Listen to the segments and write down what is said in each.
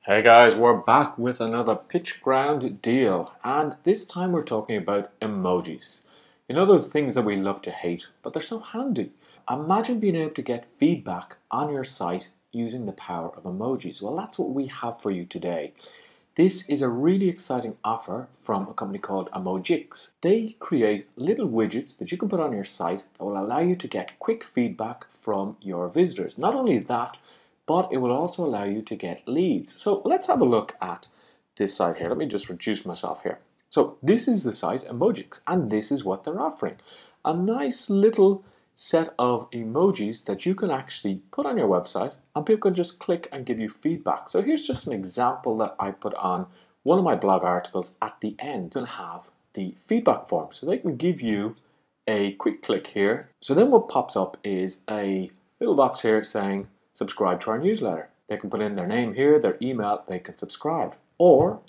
Hey guys, we're back with another pitch ground deal, and this time we're talking about emojis. You know those things that we love to hate, but they're so handy. Imagine being able to get feedback on your site using the power of emojis. Well, that's what we have for you today. This is a really exciting offer from a company called Emojics. They create little widgets that you can put on your site that will allow you to get quick feedback from your visitors. Not only that, but it will also allow you to get leads. So let's have a look at this site here. Let me just reduce myself here. So this is the site Emojics, and this is what they're offering. A nice little set of emojis that you can actually put on your website, and people can just click and give you feedback. So here's just an example that I put on one of my blog articles. At the end, you'll have the feedback form, so they can give you a quick click here. So then what pops up is a little box here saying subscribe to our newsletter. They can put in their name here, their email, they can subscribe. Or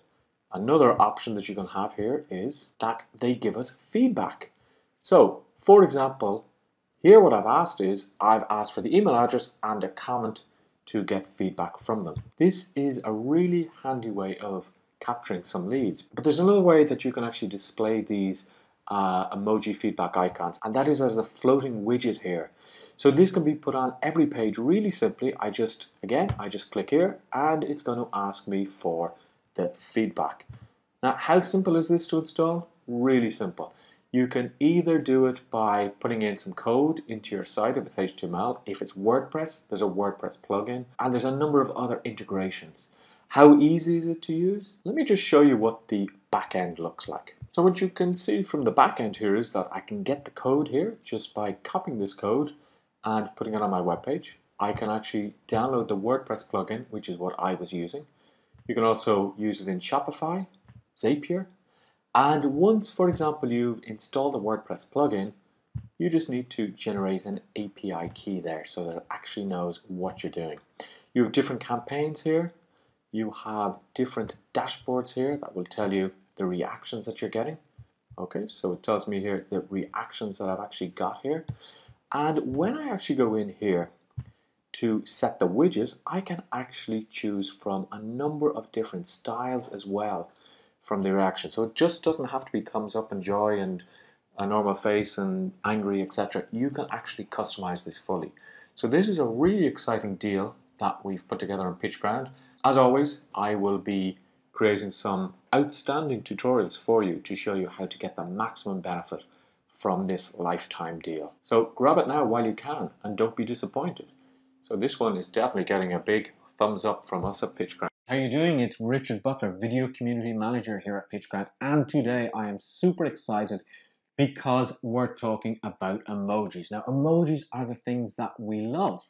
another option that you can have here is that they give us feedback. So, for example, here what I've asked for the email address and a comment to get feedback from them. This is a really handy way of capturing some leads. But there's another way that you can actually display these emoji feedback icons, and that is as a floating widget here. So this can be put on every page really simply. I just click here and it's going to ask me for the feedback. Now, how simple is this to install? Really simple. You can either do it by putting in some code into your site if it's HTML. If it's WordPress, there's a WordPress plugin, and there's a number of other integrations. How easy is it to use? Let me just show you what the back end looks like. So what you can see from the back end here is that I can get the code here just by copying this code and putting it on my web page. I can actually download the WordPress plugin, which is what I was using. You can also use it in Shopify, Zapier, and once, for example, you've installed the WordPress plugin, you just need to generate an API key there so that it actually knows what you're doing. You have different campaigns here. You have different dashboards here that will tell you the reactions that you're getting. Okay, so it tells me here the reactions that I've actually got here. And when I actually go in here to set the widget, I can actually choose from a number of different styles as well from the reaction. So it just doesn't have to be thumbs up and joy and a normal face and angry, etc. You can actually customize this fully. So this is a really exciting deal that we've put together on PitchGround. As always, I will be creating some outstanding tutorials for you to show you how to get the maximum benefit from this lifetime deal. So grab it now while you can and don't be disappointed. So this one is definitely getting a big thumbs up from us at PitchGround. How are you doing? It's Richard Butler, Video Community Manager here at PitchGround, and today I am super excited because we're talking about emojis. Now, emojis are the things that we love.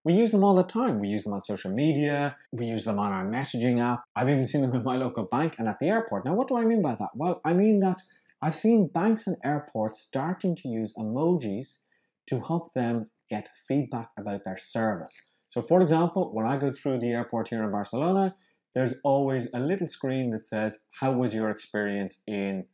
We use them all the time. We use them on social media. We use them on our messaging app. I've even seen them in my local bank and at the airport. Now, what do I mean by that? Well, I mean that I've seen banks and airports starting to use emojis to help them get feedback about their service. So, for example, when I go through the airport here in Barcelona, there's always a little screen that says, how was your experience in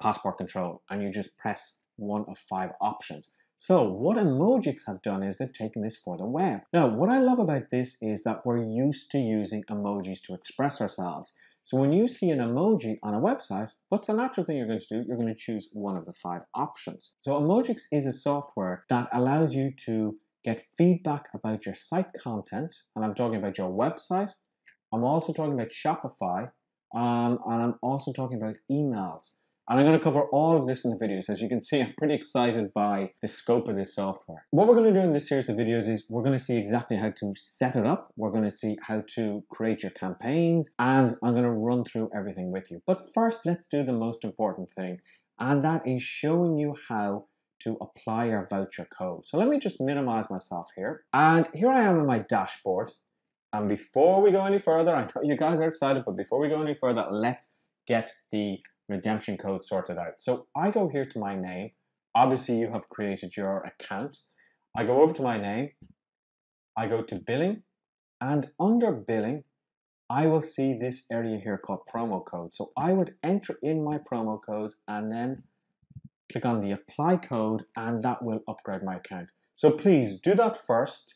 passport control? And you just press one of 5 options. So what Emojics have done is they've taken this for the web. Now, what I love about this is that we're used to using emojis to express ourselves. So when you see an emoji on a website, what's the natural thing you're going to do? You're going to choose one of the 5 options. So Emojics is a software that allows you to get feedback about your site content, and I'm talking about your website. I'm also talking about Shopify, and I'm also talking about emails. And I'm going to cover all of this in the videos. As you can see, I'm pretty excited by the scope of this software. What we're going to do in this series of videos is we're going to see exactly how to set it up. We're going to see how to create your campaigns, and I'm going to run through everything with you. But first, let's do the most important thing, and that is showing you how to apply your voucher code. So let me just minimize myself here. And here I am in my dashboard. And before we go any further, I know you guys are excited, but before we go any further, let's get the redemption code sorted out. So I go here to my name. Obviously, you have created your account. I go over to my name. I go to billing. And under billing, I will see this area here called promo code. So I would enter in my promo codes and then click on the apply code, and that will upgrade my account. So please do that first.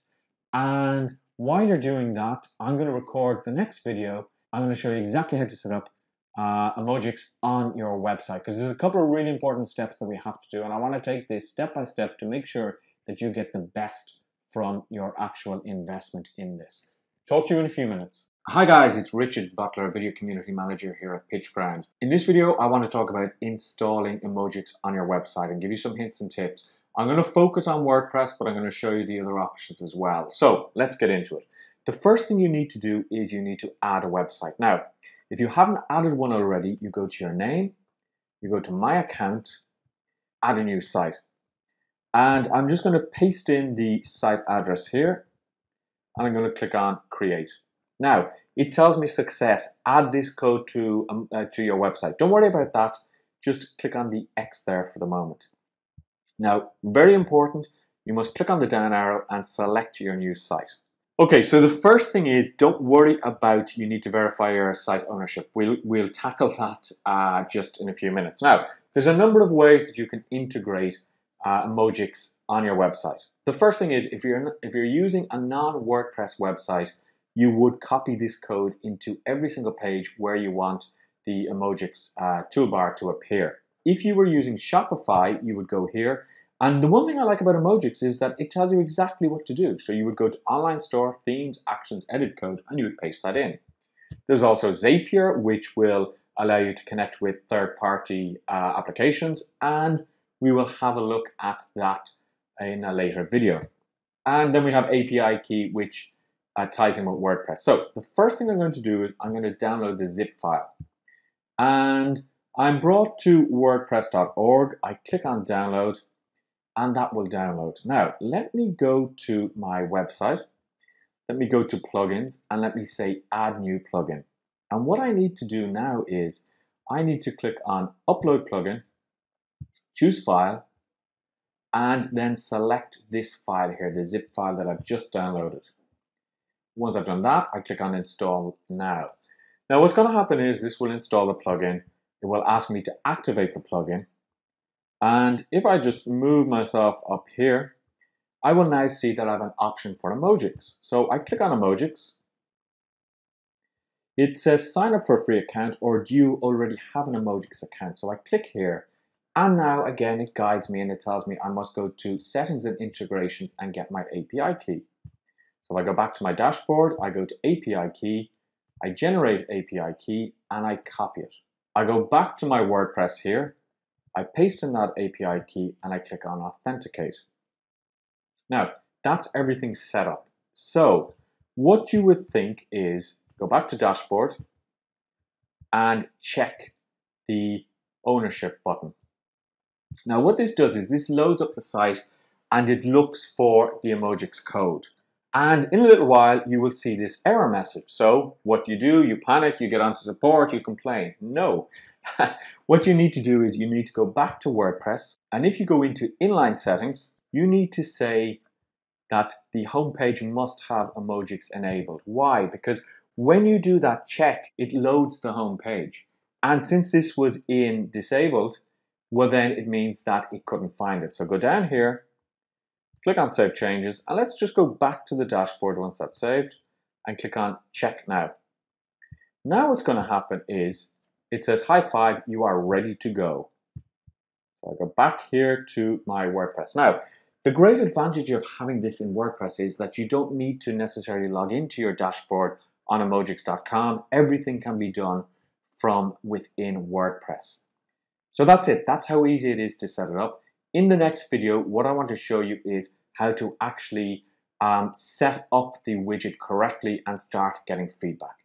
And while you're doing that, I'm going to record the next video. I'm going to show you exactly how to set up Emojics on your website, because there's a couple of really important steps that we have to do, and I want to take this step by step to make sure that you get the best from your actual investment in this. Talk to you in a few minutes. Hi guys, it's Richard Butler, Video Community Manager here at PitchGround. In this video, I want to talk about installing Emojics on your website and give you some hints and tips. I'm going to focus on WordPress, but I'm going to show you the other options as well. So let's get into it. The first thing you need to do is you need to add a website. Now, if you haven't added one already, you go to your name, you go to My Account, add a new site. And I'm just going to paste in the site address here, and I'm going to click on Create. Now, it tells me success. Add this code to your website. Don't worry about that. Just click on the X there for the moment. Now, very important, you must click on the down arrow and select your new site. Okay, so the first thing is, don't worry about you need to verify your site ownership. We'll tackle that just in a few minutes. Now, there's a number of ways that you can integrate Emojics on your website. The first thing is, if you're using a non-WordPress website, you would copy this code into every single page where you want the Emojics toolbar to appear. If you were using Shopify, you would go here. And the one thing I like about Emojics is that it tells you exactly what to do. So you would go to Online Store, Themes, Actions, Edit Code, and you would paste that in. There's also Zapier, which will allow you to connect with third-party applications, and we will have a look at that in a later video. And then we have API Key, which ties in with WordPress. So the first thing I'm going to do is I'm going to download the zip file. And I'm brought to wordpress.org. I click on download, and that will download. Now, let me go to my website. Let me go to plugins, and let me say add new plugin. And what I need to do now is I need to click on upload plugin, choose file, and then select this file here, the zip file that I've just downloaded. Once I've done that, I click on install now. Now what's going to happen is this will install the plugin. It will ask me to activate the plugin. And if I just move myself up here, I will now see that I have an option for Emojics. So I click on Emojics. It says sign up for a free account, or do you already have an Emojics account? So I click here, and now again it guides me and it tells me I must go to settings and integrations and get my API key. So I go back to my dashboard, I go to API key, I generate API key, and I copy it. I go back to my WordPress here, I paste in that API key, and I click on Authenticate. Now, that's everything set up. So what you would think is go back to dashboard and check the ownership button. Now what this does is this loads up the site and it looks for the Emojics code. And in a little while, you will see this error message. So what do? You panic, you get onto support, you complain. No. What you need to do is you need to go back to WordPress. And if you go into inline settings, you need to say that the home page must have Emojics enabled. Why? Because when you do that check, it loads the home page. And since this was in disabled, well then it means that it couldn't find it. So go down here, click on Save Changes, and let's just go back to the dashboard once that's saved, and click on Check Now. Now what's going to happen is, it says, high five, you are ready to go. So I go back here to my WordPress. Now, the great advantage of having this in WordPress is that you don't need to necessarily log into your dashboard on emojics.com. Everything can be done from within WordPress. So that's it. That's how easy it is to set it up. In the next video, what I want to show you is how to actually set up the widget correctly and start getting feedback.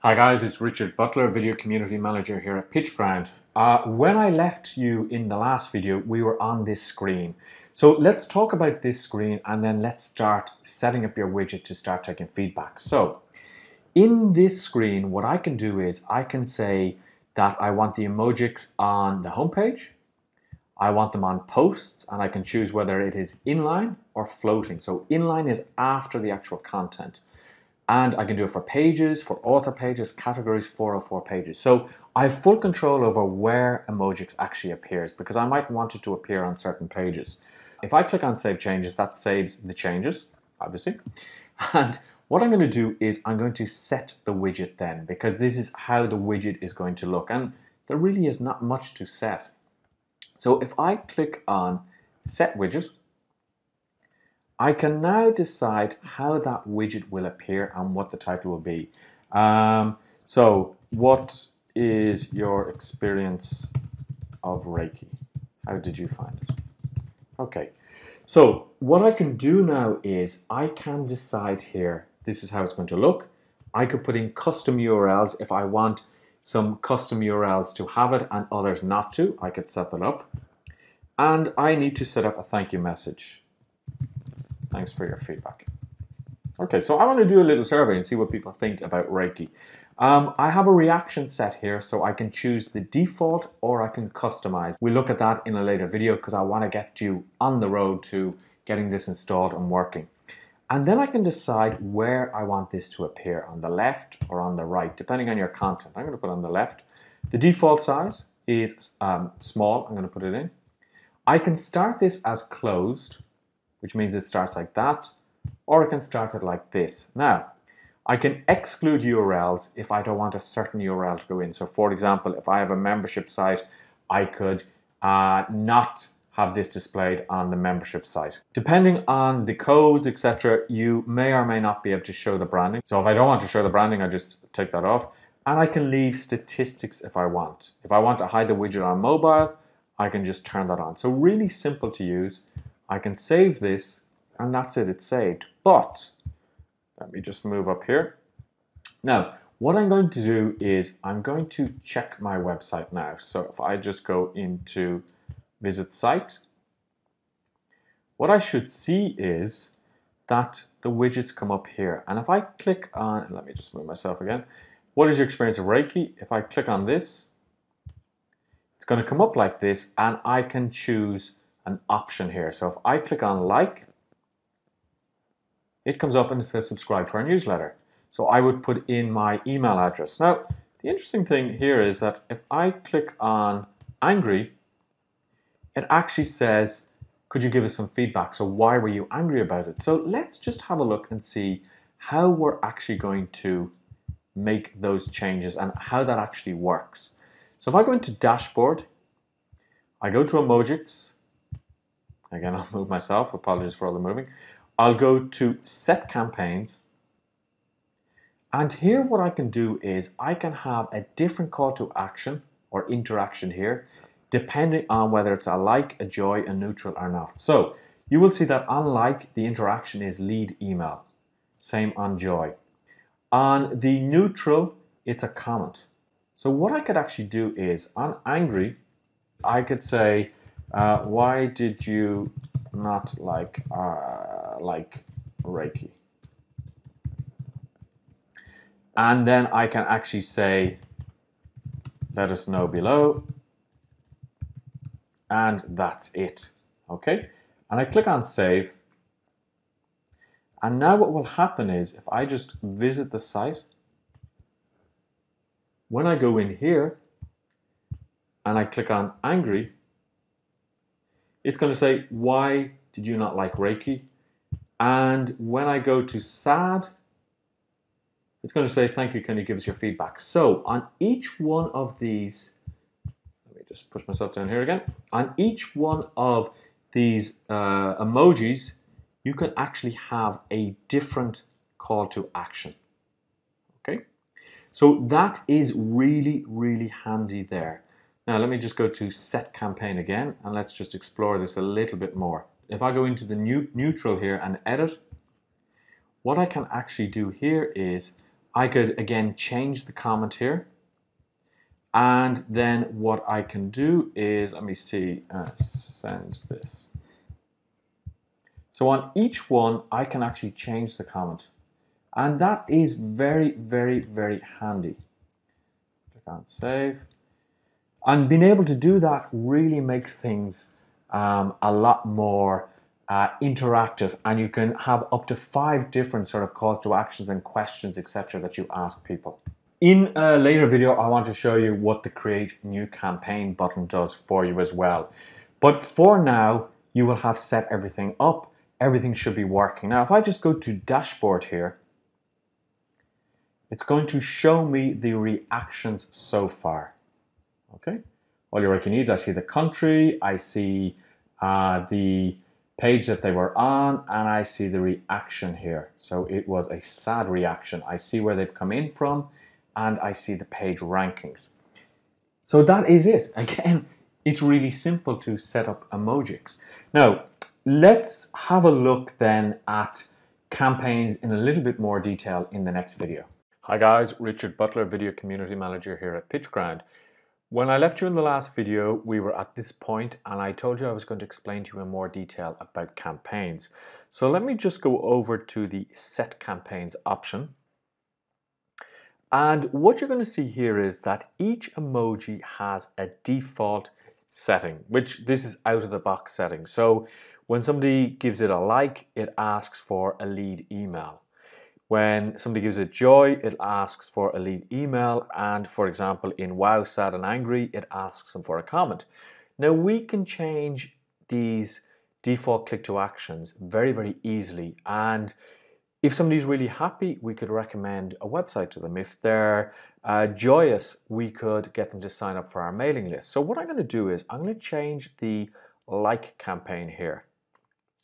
Hi guys, it's Richard Butler, Video Community Manager here at PitchGround. When I left you in the last video, we were on this screen. So let's talk about this screen and then let's start setting up your widget to start taking feedback. So in this screen, what I can do is I can say that I want the Emojics on the homepage. I want them on posts, and I can choose whether it is inline or floating. So inline is after the actual content. And I can do it for pages, for author pages, categories, 404 pages. So I have full control over where Emojics actually appears, because I might want it to appear on certain pages. If I click on Save Changes, that saves the changes, obviously. And What I'm going to do is I'm going to set the widget then, because this is how the widget is going to look, and there really is not much to set. So if I click on set widget, I can now decide how that widget will appear and what the title will be. So what is your experience of Reiki? How did you find it? Okay, so what I can do now is I can decide here, this is how it's going to look. I could put in custom URLs if I want some custom URLs to have it and others not to. I could set that up. And I need to set up a thank you message. Thanks for your feedback. Okay, so I want to do a little survey and see what people think about Reiki. I have a reaction set here, so I can choose the default or I can customize. We'll look at that in a later video because I want to get you on the road to getting this installed and working. And then I can decide where I want this to appear, on the left or on the right, depending on your content. I'm going to put it on the left. The default size is small. I'm going to put it in. I can start this as closed, which means it starts like that, or I can start it like this. Now, I can exclude URLs if I don't want a certain URL to go in. So for example, if I have a membership site, I could not have this displayed on the membership site. Depending on the codes, etc., you may or may not be able to show the branding. So if I don't want to show the branding, I just take that off. And I can leave statistics if I want. If I want to hide the widget on mobile, I can just turn that on. So really simple to use. I can save this, and that's it, it's saved. But let me just move up here. Now, what I'm going to do is I'm going to check my website now. So if I just go into visit site, what I should see is that the widgets come up here. And if I click on, let me just move myself again. What is your experience of Reiki? If I click on this, it's going to come up like this, and I can choose an option here. So if I click on like, it comes up and it says subscribe to our newsletter. So I would put in my email address. Now, the interesting thing here is that if I click on angry, it actually says, could you give us some feedback? So why were you angry about it? So let's just have a look and see how we're actually going to make those changes and how that actually works. So if I go into dashboard, I go to Emojics. Again, I'll move myself, apologies for all the moving. I'll go to set campaigns. And here what I can do is I can have a different call to action or interaction here, depending on whether it's a like, a joy, a neutral or not. So you will see that on like, the interaction is lead email. Same on joy. On the neutral, it's a comment. So what I could actually do is on angry, I could say, why did you not like Reiki? And then I can actually say, let us know below. And that's it. Okay. And I click on save. And now what will happen is if I just visit the site, when I go in here and I click on angry, it's going to say, why did you not like Reiki? And when I go to sad, it's going to say, thank you, can you give us your feedback? So on each one of these, let me just push myself down here again. On each one of these emojis, you can actually have a different call to action. Okay, so that is really, really handy there. Now let me just go to set campaign again, and let's just explore this a little bit more. If I go into the neutral here and edit, what I can actually do here is I could again change the comment here. And then what I can do is, let me see, send this. So on each one, I can actually change the comment. And that is very, very, very handy. Click on save. And being able to do that really makes things a lot more interactive, and you can have up to 5 different sort of calls to actions and questions, etc., that you ask people. In a later video, I want to show you what the create new campaign button does for you as well. But for now, you will have set everything up. Everything should be working. Now, if I just go to dashboard here, it's going to show me the reactions so far. Okay, all your working needs, I see the country, I see the page that they were on, and I see the reaction here. So it was a sad reaction. I see where they've come in from, and I see the page rankings. So that is it. Again, it's really simple to set up Emojics. Now, let's have a look then at campaigns in a little bit more detail in the next video. Hi guys, Richard Butler, Video Community Manager here at PitchGround. When I left you in the last video, we were at this point and I told you I was going to explain to you in more detail about campaigns. So let me just go over to the Set Campaigns option. And what you're going to see here is that each emoji has a default setting, which this is out of the box setting. So when somebody gives it a like, it asks for a lead email. When somebody gives it joy, it asks for a lead email. And for example, in wow, sad and angry, it asks them for a comment. Now we can change these default click to actions very, very easily. And if somebody's really happy, we could recommend a website to them. If they're joyous, we could get them to sign up for our mailing list. So what I'm going to do is I'm going to change the like campaign here.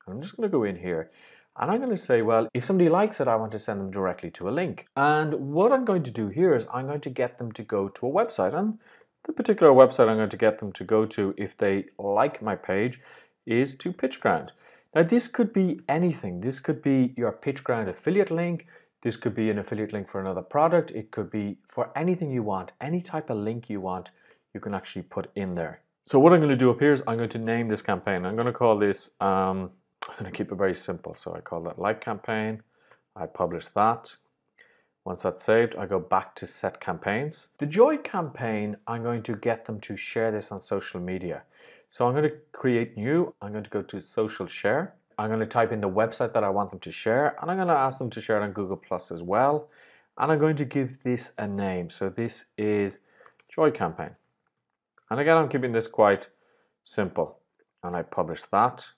I'm just going to go in here and I'm going to say, well, if somebody likes it, I want to send them directly to a link. And what I'm going to do here is I'm going to get them to go to a website. And the particular website I'm going to get them to go to if they like my page is to PitchGround. Now this could be anything. This could be your PitchGround affiliate link. This could be an affiliate link for another product. It could be for anything you want. Any type of link you want, you can actually put in there. So what I'm going to do up here is I'm going to name this campaign. I'm going to call this, I'm going to keep it very simple. So I call that like campaign. I publish that. Once that's saved, I go back to set campaigns. The joy campaign, I'm going to get them to share this on social media. So I'm going to create new. I'm going to go to social share. I'm going to type in the website that I want them to share. And I'm going to ask them to share it on Google Plus as well. And I'm going to give this a name. So this is joy campaign. And again, I'm keeping this quite simple. And I publish that.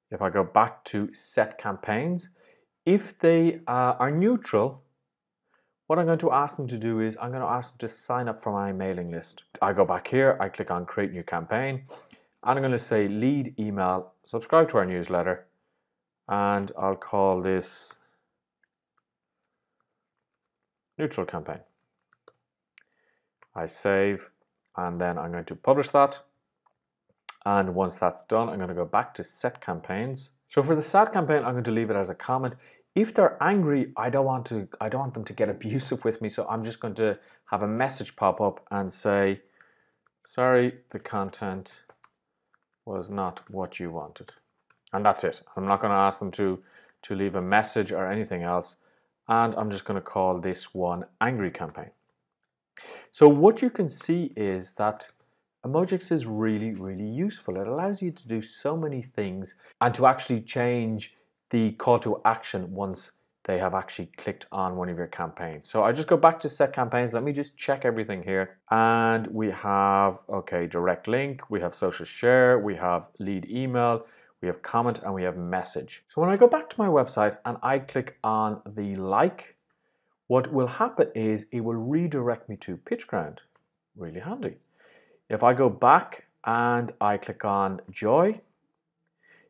If I go back to set campaigns, if they are neutral, what I'm going to ask them to do is I'm going to ask them to sign up for my mailing list. I go back here, I click on create new campaign, and I'm going to say lead email, subscribe to our newsletter, and I'll call this neutral campaign. I save, and then I'm going to publish that. And once that's done, I'm going to go back to set campaigns. So for the sad campaign, I'm going to leave it as a comment. If they're angry, I don't want them to get abusive with me. So I'm just going to have a message pop up and say, sorry, the content was not what you wanted. And that's it. I'm not going to ask them to leave a message or anything else. And I'm just going to call this one angry campaign. So what you can see is that Emojics is really, really useful. It allows you to do so many things and to actually change the call to action once they have actually clicked on one of your campaigns. So I just go back to set campaigns. Let me just check everything here. And we have, okay, direct link, we have social share, we have lead email, we have comment, and we have message. So when I go back to my website and I click on the like, what will happen is it will redirect me to PitchGround. Really handy. If I go back and I click on joy,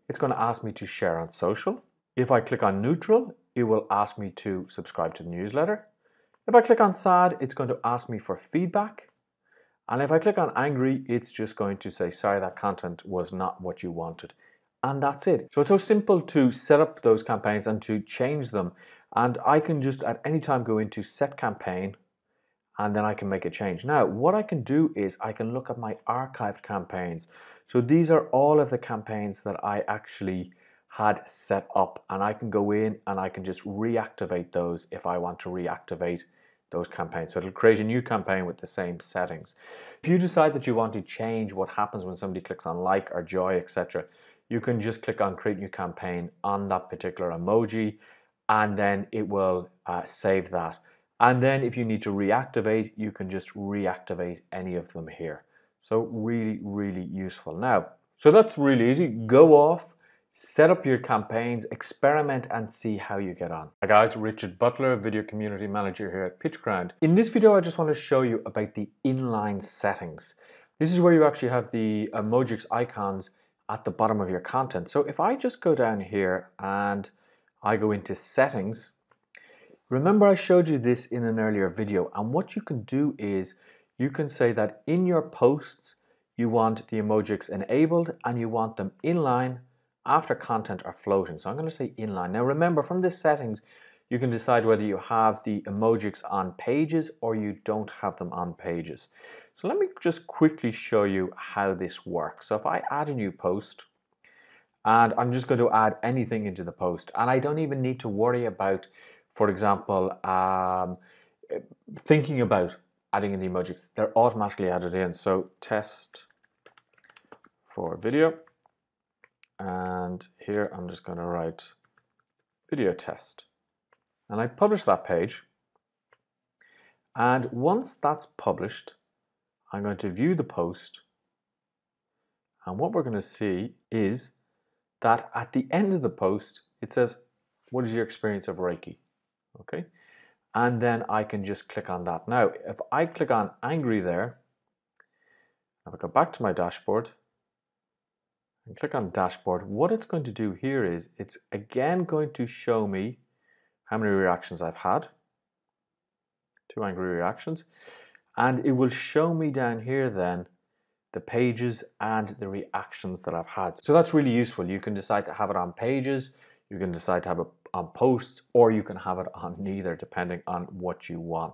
it's going to ask me to share on social. If I click on neutral, it will ask me to subscribe to the newsletter. If I click on sad, it's going to ask me for feedback. And if I click on angry, it's just going to say, sorry, that content was not what you wanted. And that's it. So it's so simple to set up those campaigns and to change them. And I can just at any time go into set campaign, and then I can make a change. Now, what I can do is I can look at my archived campaigns. So these are all of the campaigns that I actually had set up, and I can go in and I can just reactivate those if I want to reactivate those campaigns. So it'll create a new campaign with the same settings. If you decide that you want to change what happens when somebody clicks on like or joy, etc., you can just click on create new campaign on that particular emoji, and then it will save that. And then if you need to reactivate, you can just reactivate any of them here. So really, really useful. Now, so that's really easy. Go off, Set up your campaigns, experiment and see how you get on. Hi guys, Richard Butler, Video Community Manager here at PitchGround. In this video, I just want to show you about the inline settings. This is where you actually have the Emojics icons at the bottom of your content. So if I just go down here and I go into settings, remember I showed you this in an earlier video, and what you can do is you can say that in your posts, you want the Emojics enabled and you want them inline after content are floating. So I'm going to say inline. Now remember, from the settings, you can decide whether you have the Emojics on pages or you don't have them on pages. So let me just quickly show you how this works. So if I add a new post, and I'm just going to add anything into the post, and I don't even need to worry about, for example, thinking about adding in the Emojics. They're automatically added in. So test for video. And here I'm just going to write video test. And I publish that page. And once that's published, I'm going to view the post. And what we're going to see is that at the end of the post, it says, what is your experience of Reiki? Okay. And then I can just click on that. Now, if I click on angry there, if I go back to my dashboard, and click on dashboard, what it's going to do here is it's again going to show me how many reactions I've had, 2 angry reactions, and it will show me down here then the pages and the reactions that I've had. So that's really useful. You can decide to have it on pages, you can decide to have it on posts, or you can have it on neither, depending on what you want.